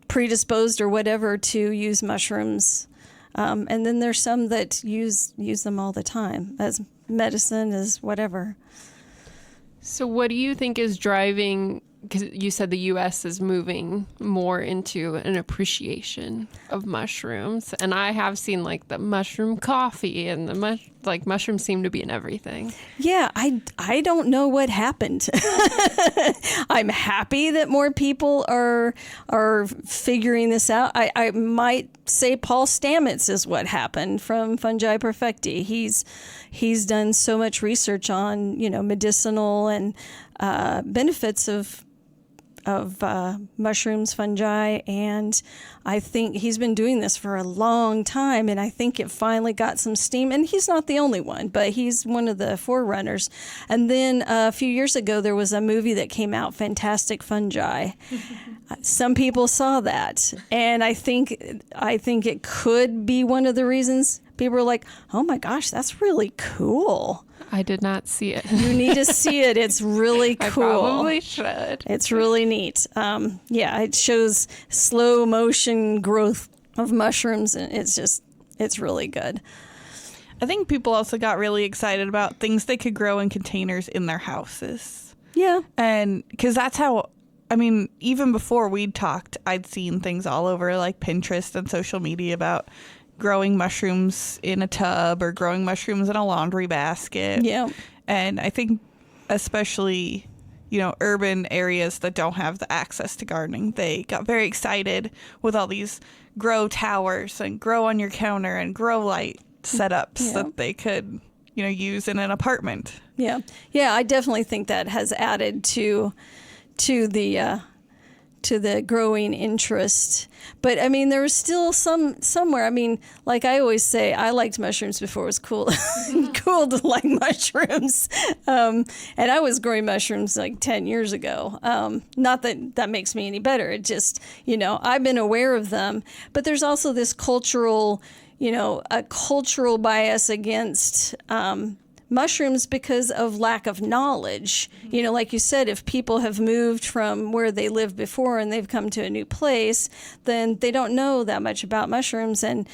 predisposed or whatever to use mushrooms. And then there's some that use them all the time as medicine, as whatever. So what do you think is driving, because you said the U.S. is moving more into an appreciation of mushrooms, and I have seen the mushroom coffee and the mushrooms seem to be in everything. Yeah, I don't know what happened. I'm happy that more people are figuring this out. I might say Paul Stamets is what happened from Fungi Perfecti. He's done so much research on medicinal and benefits of mushrooms, fungi, and I think he's been doing this for a long time, and I think it finally got some steam. And he's not the only one, but he's one of the forerunners. And then a few years ago, there was a movie that came out, Fantastic Fungi. Some people saw that, and I think it could be one of the reasons people were like, "Oh my gosh, that's really cool." I did not see it. You need to see it. It's really cool. I probably should. It's really neat. It shows slow motion growth of mushrooms, and it's really good. I think people also got really excited about things they could grow in containers in their houses. Yeah. And because that's how, I mean, even before we'd talked, I'd seen things all over like Pinterest and social media about growing mushrooms in a tub or growing mushrooms in a laundry basket. Yeah. And I think especially, urban areas that don't have the access to gardening, they got very excited with all these grow towers and grow on your counter and grow light setups that they could, use in an apartment. Yeah. Yeah, I definitely think that has added to the growing interest. But I mean, there was still somewhere. I mean, like I always say, I liked mushrooms before it was cool to like mushrooms. And I was growing mushrooms like 10 years ago. Not that makes me any better. It just, I've been aware of them. But there's also this cultural bias against mushrooms because of lack of knowledge. Like you said, if people have moved from where they lived before and they've come to a new place, then they don't know that much about mushrooms. And,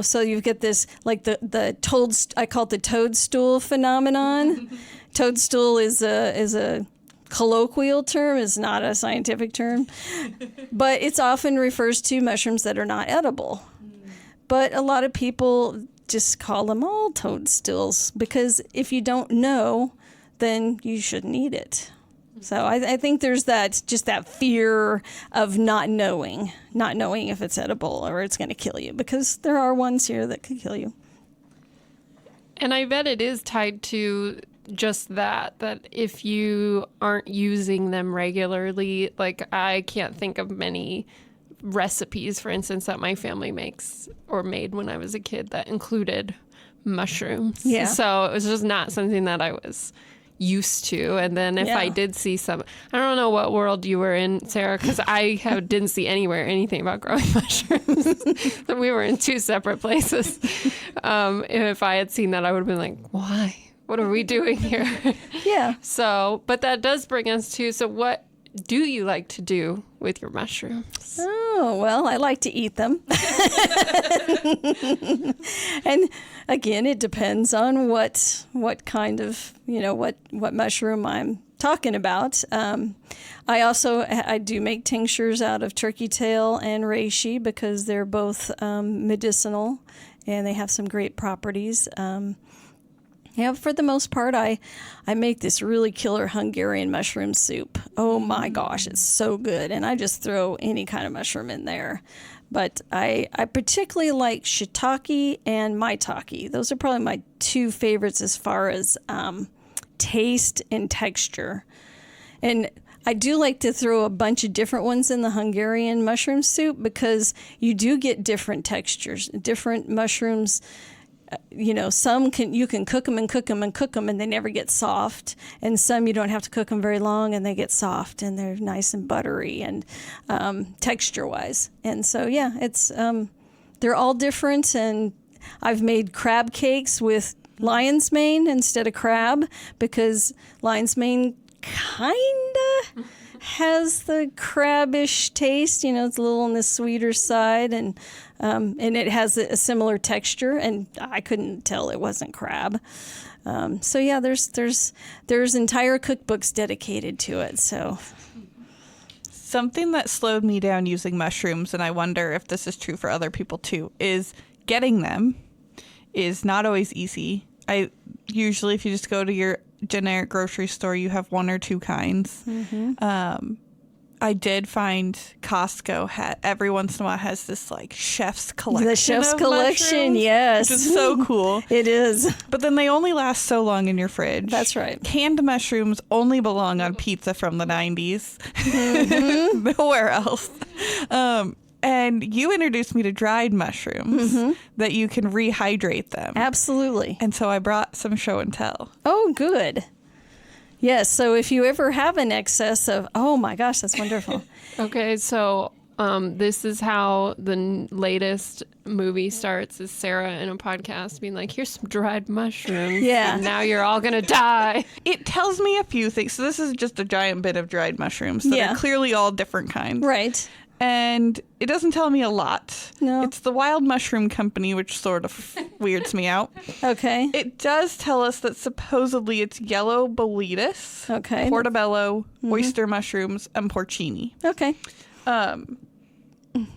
so you get this, like I call it the toadstool phenomenon. Toadstool is a colloquial term, is not a scientific term, but it's often refers to mushrooms that are not edible. But a lot of people just call them all toadstools because if you don't know, then you shouldn't eat it. So I think there's that fear of not knowing if it's edible or it's going to kill you, because there are ones here that could kill you. And I bet it is tied to just that if you aren't using them regularly, like I can't think of many recipes, for instance, that my family makes or made when I was a kid that included mushrooms. Yeah. So it was just not something that I was used to. And then if I did see some, I don't know what world you were in, Sarah, because I didn't see anywhere anything about growing mushrooms. We were in two separate places. If I had seen that, I would have been like, why? What are we doing here? Yeah. So, but that does bring us to, so what do you like to do with your mushrooms? Oh, well, I like to eat them. And again, it depends on what kind of, what mushroom I'm talking about. I do make tinctures out of turkey tail and reishi because they're both medicinal and they have some great properties. Yeah, for the most part, I make this really killer Hungarian mushroom soup. Oh my gosh, it's so good. And I just throw any kind of mushroom in there. But I particularly like shiitake and maitake. Those are probably my two favorites as far as taste and texture. And I do like to throw a bunch of different ones in the Hungarian mushroom soup because you do get different textures, different mushrooms. Some you can cook them and cook them and cook them and they never get soft, and some you don't have to cook them very long and they get soft and they're nice and buttery and texture wise. And so it's they're all different. And I've made crab cakes with lion's mane instead of crab because lion's mane kinda has the crabbish taste. It's a little on the sweeter side, and it has a similar texture, and I couldn't tell it wasn't crab. There's entire cookbooks dedicated to it. So something that slowed me down using mushrooms, and I wonder if this is true for other people too, is getting them is not always easy. Usually if you just go to your generic grocery store, you have one or two kinds. Mm-hmm. I did find Costco every once in a while has this like chef's collection. The chef's of collection, mushrooms, yes. which is so cool. It is. But then they only last so long in your fridge. That's right. Canned mushrooms only belong on pizza from the 90s. Nowhere else. And you introduced me to dried mushrooms that you can rehydrate them. Absolutely. And so I brought some show and tell. Oh, good. Yes. So if you ever have an excess of, oh my gosh, that's wonderful. Okay, so this is how the latest movie starts: is Sarah in a podcast being like, "Here's some dried mushrooms. Yeah. And now you're all gonna die." It tells me a few things. So this is just a giant bit of dried mushrooms that Yeah. are clearly all different kinds. Right. And it doesn't tell me a lot. No. It's the Wild Mushroom Company, which sort of weirds me out. Okay. It does tell us that supposedly it's yellow boletus, Okay. portobello, oyster mushrooms, and porcini. Okay.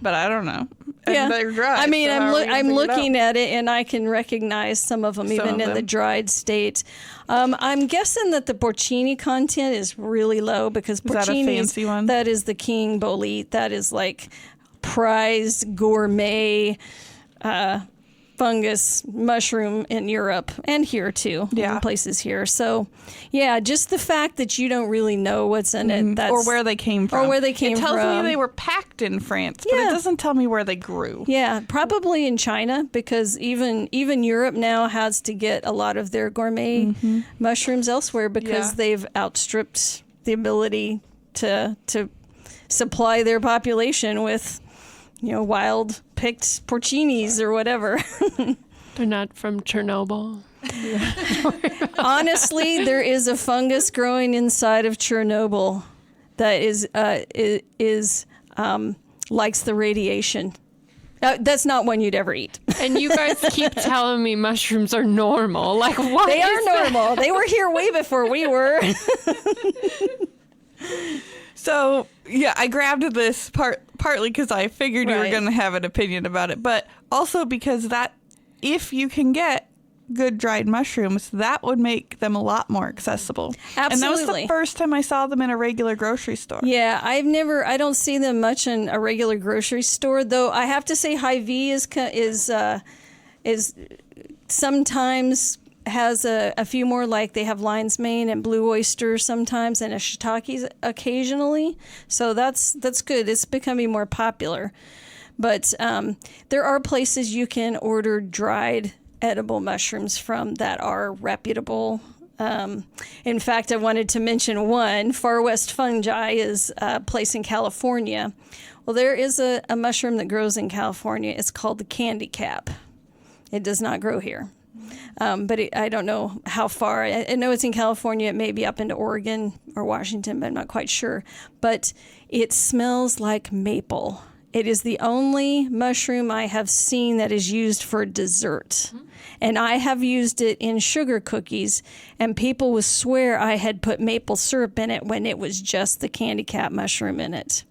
But I don't know. And Yeah. they're dry. I mean, so how are we gonna I'm figure it looking out? at it and I can recognize some of them, Some even of in the them. dried state. I'm guessing that the porcini content is really low because that a porcini fancy one? that is the king bolete. That is like prized gourmet fungus mushroom in Europe and here too. Yeah. In places here. So, yeah, just the fact that you don't really know what's in it. That's, or where they came from. It tells me they were packed in France, but Yeah. it doesn't tell me where they grew. Yeah, probably in China, because even Europe now has to get a lot of their gourmet mushrooms elsewhere because Yeah. they've outstripped the ability to supply their population with, wild picked porcinis or whatever. They're not from Chernobyl. Honestly, there is a fungus growing inside of Chernobyl that is likes the radiation. That's not one you'd ever eat. And you guys keep telling me mushrooms are normal. Like, what? They are is that? normal. They were here way before we were. So, yeah, I grabbed this partly because I figured you were Right. going to have an opinion about it, but also because that if you can get good dried mushrooms, that would make them a lot more accessible. And that was Absolutely. the first time I saw them in a regular grocery store. Yeah, I don't see them much in a regular grocery store, though. I have to say Hy-Vee is sometimes has a few more, like they have lion's mane and blue oyster sometimes, and a shiitake occasionally. So that's good. It's becoming more popular. But there are places you can order dried edible mushrooms from that are reputable. In fact, I wanted to mention one. Far West Fungi is a place in California. Well, there is a mushroom that grows in California. It's called the candy cap. It does not grow here. But I don't know how far. I know it's in California. It may be up into Oregon or Washington, but I'm not quite sure. But it smells like maple. It is the only mushroom I have seen that is used for dessert. And I have used it in sugar cookies, and people would swear I had put maple syrup in it when it was just the candy cap mushroom in it.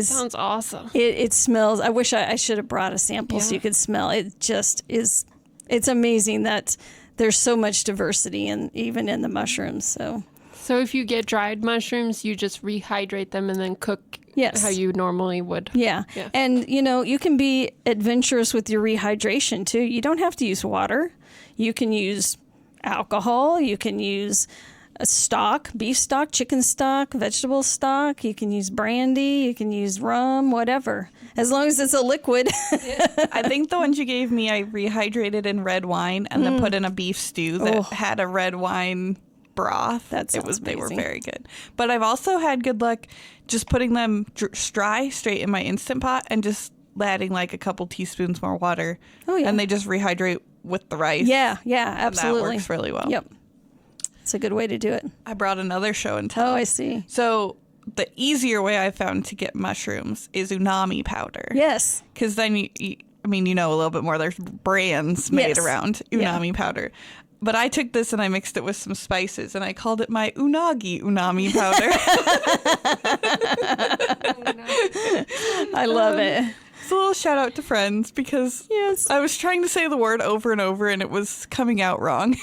Sounds awesome. It smells. I wish I should have brought a sample so you could smell. It just is. It's amazing that there's so much diversity even in the mushrooms. So if you get dried mushrooms, you just rehydrate them and then cook Yes. how you normally would. Yeah. And, you can be adventurous with your rehydration, too. You don't have to use water. You can use alcohol. You can use stock, beef stock, chicken stock, vegetable stock. You can use brandy. You can use rum, whatever, as long as it's a liquid. I think the ones you gave me, I rehydrated in red wine and then put in a beef stew that had a red wine broth. They were amazing. very good. But I've also had good luck just putting them dry straight in my Instant Pot and just adding like a couple teaspoons more water. Oh, yeah. And they just rehydrate with the rice. Yeah, And absolutely. that works really well. Yep. It's a good way to do it. I brought another show and tell. Oh, I see. So the easier way I found to get mushrooms is unami powder. Yes. Because then you a little bit more. There's brands made Yes. around Yeah. unami powder. But I took this and I mixed it with some spices and I called it my unagi unami powder. I love it. It's a little shout out to friends because Yes. I was trying to say the word over and over and it was coming out wrong.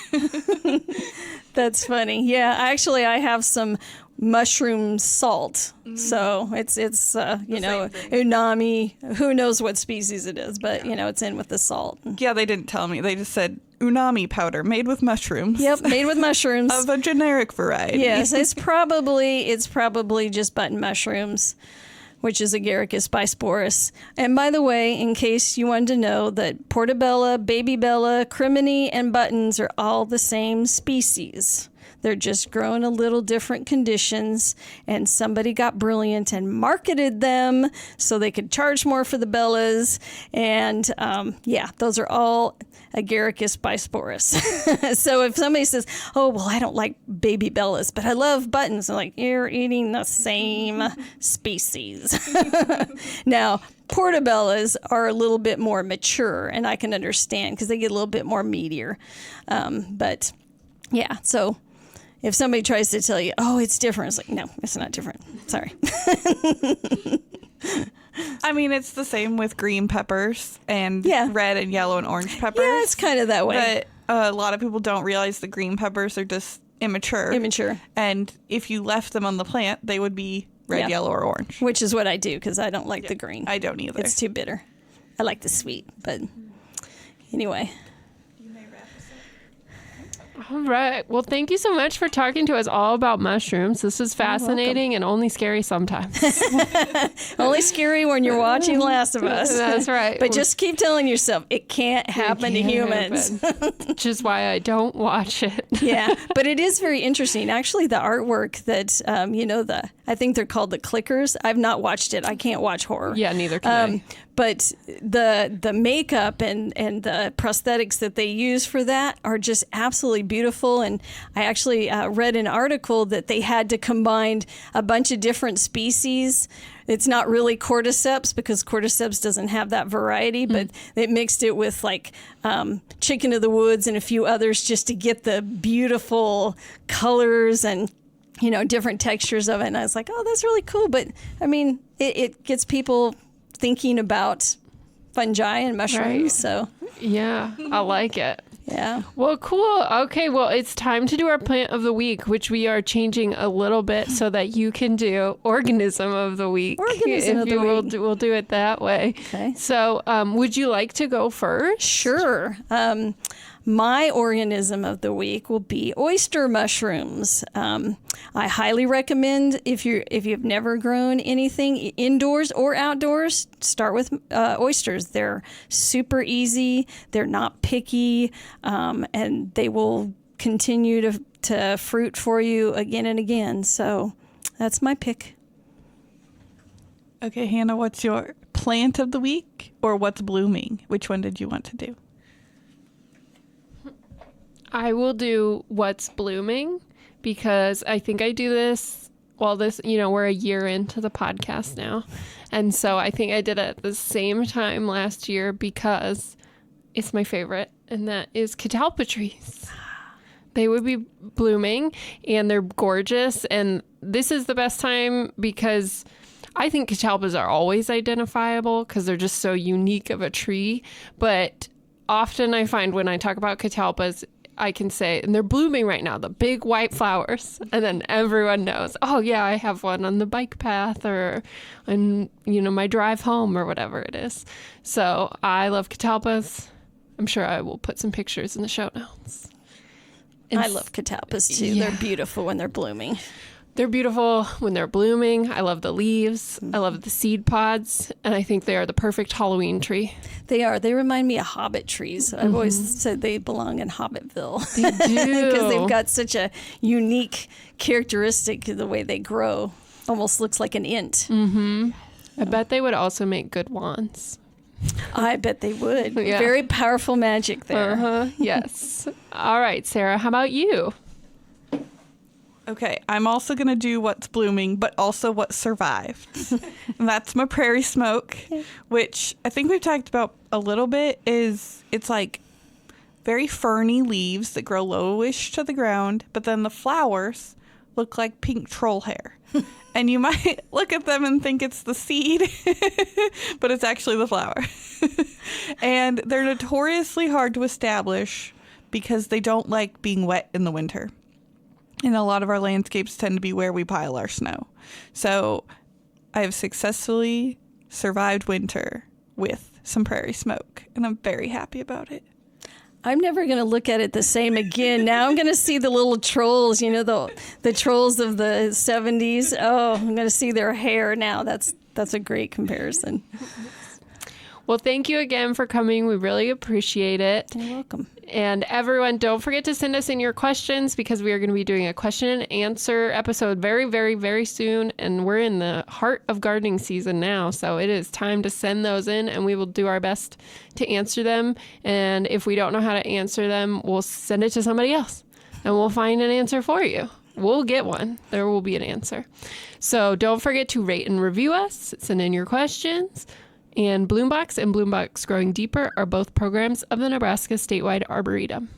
That's funny. Yeah, actually, I have some mushroom salt. So it's you know, unami. Who knows what species it is, but you know, it's in with the salt. Yeah, they didn't tell me. They just said unami powder made with mushrooms. Yep, made with mushrooms. Of a generic variety. Yes, it's probably just button mushrooms, which is Agaricus bisporus. And by the way, in case you wanted to know, that portobello, baby bella, crimini, and buttons are all the same species. They're just grown a little different conditions, and somebody got brilliant and marketed them so they could charge more for the bellas. And yeah, those are all Agaricus bisporus. So if somebody says, oh, well, I don't like baby bellas, but I love buttons, I'm like, you're eating the same species. Now, portobellas are a little bit more mature, and I can understand because they get a little bit more meatier. But yeah, so if somebody tries to tell you, oh, it's different, it's like, no, it's not different. Sorry. I mean, it's the same with green peppers and Yeah. red and yellow and orange peppers. Yeah, it's kind of that way. But a lot of people don't realize the green peppers are just immature. Immature. And if you left them on the plant, they would be red, Yeah. yellow, or orange. Which is what I do because I don't like the green. I don't either. It's too bitter. I like the sweet, but anyway. All right. Well, thank you so much for talking to us all about mushrooms. This is fascinating and only scary sometimes. Only scary when you're watching Last of Us. That's right. But just keep telling yourself it can't happen to humans. Which is why I don't watch it. Yeah, but it is very interesting. Actually, the artwork that, you know, I think they're called the clickers. I've not watched it. I can't watch horror. Yeah, neither can I. But the makeup and the prosthetics that they use for that are just absolutely beautiful. And I actually read an article that they had to combine a bunch of different species. It's not really cordyceps because cordyceps doesn't have that variety, but they mixed it with like chicken of the woods and a few others just to get the beautiful colors and, you know, different textures of it. And I was like, oh, that's really cool. But I mean, it gets people thinking about fungi and mushrooms. Right. So Yeah, I like it. yeah. Well, cool. Okay, well, it's time to do our plant of the week, which we are changing a little bit so that you can do organism of the week. Organism of the week. We'll do it that way. Okay. So, would you like to go first? Sure. My organism of the week will be oyster mushrooms. I highly recommend if you've never grown anything indoors or outdoors, start with oysters. They're super easy. They're not picky, and they will continue to fruit for you again and again. So that's my pick. Okay, Hannah, what's your plant of the week or what's blooming? Which one did you want to do? I will do what's blooming because I think I do this we're a year into the podcast now. And so I think I did it at the same time last year because it's my favorite, and that is catalpa trees. They would be blooming and they're gorgeous. And this is the best time because I think catalpas are always identifiable because they're just so unique of a tree. But often I find when I talk about catalpas, I can say, and they're blooming right now, the big white flowers. And then everyone knows, oh yeah, I have one on the bike path or on, my drive home or whatever it is. So I love catalpas. I'm sure I will put some pictures in the show notes. And I love catalpas too. Yeah. They're beautiful when they're blooming. They're beautiful when they're blooming. I love the leaves. I love the seed pods. And I think they are the perfect Halloween tree. They are. They remind me of hobbit trees. I've always said they belong in Hobbitville. They do. Because they've got such a unique characteristic to the way they grow. Almost looks like an int. I bet they would also make good wands. I bet they would. Yeah. Very powerful magic there. Yes. All right, Sarah, how about you? Okay, I'm also going to do what's blooming, but also what survived. And that's my prairie smoke, which I think we've talked about a little bit. It's like very ferny leaves that grow lowish to the ground, but then the flowers look like pink troll hair. And you might look at them and think it's the seed, but it's actually the flower. And they're notoriously hard to establish because they don't like being wet in the winter. And a lot of our landscapes tend to be where we pile our snow. So I have successfully survived winter with some prairie smoke, and I'm very happy about it. I'm never going to look at it the same again. Now I'm going to see the little trolls, the trolls of the 70s. Oh, I'm going to see their hair now. That's a great comparison. Well, thank you again for coming. We really appreciate it. You're welcome. And everyone, don't forget to send us in your questions, because we are going to be doing a question and answer episode very, very, very soon. And we're in the heart of gardening season now. So it is time to send those in, and we will do our best to answer them. And if we don't know how to answer them, we'll send it to somebody else and we'll find an answer for you. We'll get one. There will be an answer. So don't forget to rate and review us. Send in your questions. And Bloombox and Bloombox Growing Deeper are both programs of the Nebraska Statewide Arboretum.